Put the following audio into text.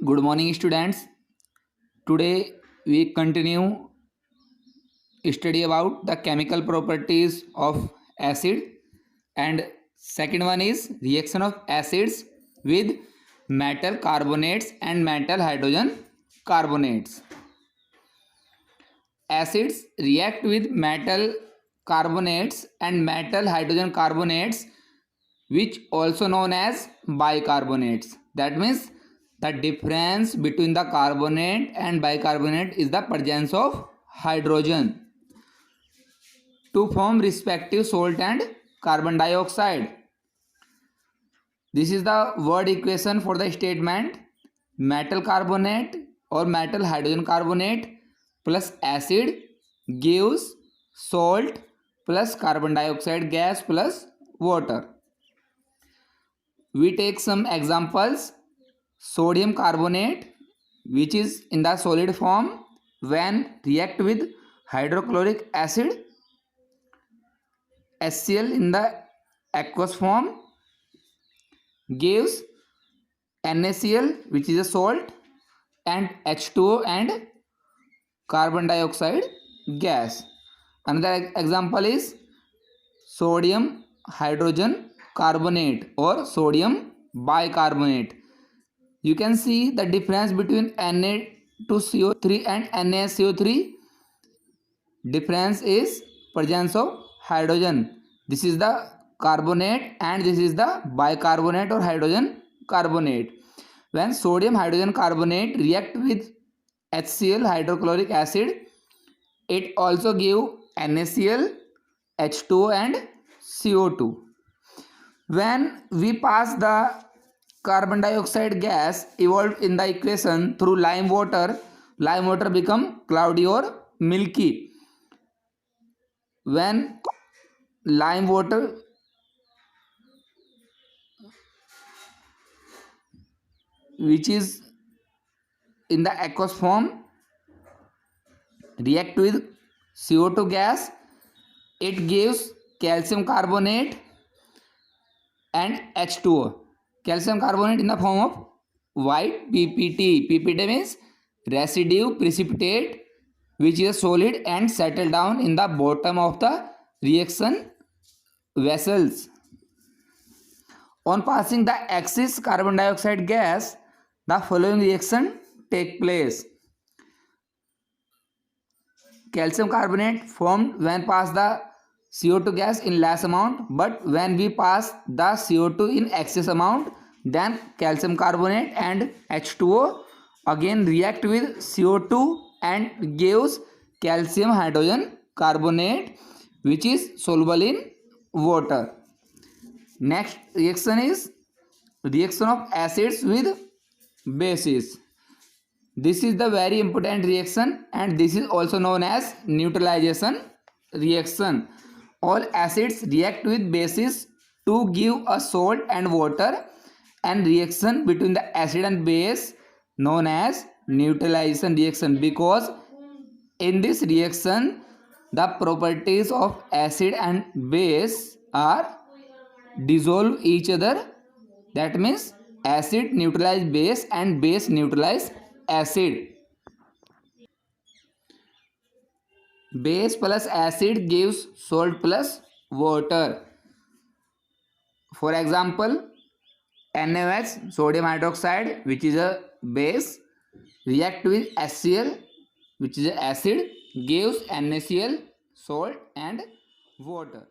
Good morning, students. Today we continue study about the chemical properties of acid, and second one is reaction of acids with metal carbonates and metal hydrogen carbonates. Acids react with metal carbonates and metal hydrogen carbonates, which also known as bicarbonates. That means the difference between the carbonate and bicarbonate is the presence of hydrogen to form respective salt and carbon dioxide. This is the word equation for the statement metal carbonate or metal hydrogen carbonate plus acid gives salt plus carbon dioxide gas plus water. We take some examples. Sodium carbonate, which is in the solid form, when react with hydrochloric acid, HCl in the aqueous form, gives NaCl, which is a salt, and H2O and carbon dioxide gas. Another example is sodium hydrogen carbonate or sodium bicarbonate. You can see the difference between Na2CO3 and NaSO3. Difference is presence of hydrogen. This is the carbonate and this is the bicarbonate or hydrogen carbonate. When sodium hydrogen carbonate react with HCl hydrochloric acid, it also give NaCl, H2O and CO2. When we pass the carbon dioxide gas evolved in the equation through lime water become cloudy or milky. When lime water which is in the aqueous form react with CO2 gas, it gives calcium carbonate and H2O. Calcium carbonate in the form of white PPT. PPT means residue precipitate, which is solid and settle down in the bottom of the reaction vessels. On passing the excess carbon dioxide gas, the following reaction take place. Calcium carbonate formed when pass the CO2 gas in less amount, but when we pass the CO2 in excess amount, then calcium carbonate and H2O again react with CO2 and gives calcium hydrogen carbonate, which is soluble in water. Next reaction is reaction of acids with bases. This is the very important reaction and this is also known as neutralization reaction. All acids react with bases to give a salt and water, and reaction between the acid and base known as neutralization reaction, because in this reaction the properties of acid and base are dissolve each other. That means acid neutralize base and base neutralize acid. Base plus acid gives salt plus water. For example, NaOH, sodium hydroxide, which is a base, react with HCl, which is an acid, gives NaCl, salt and water.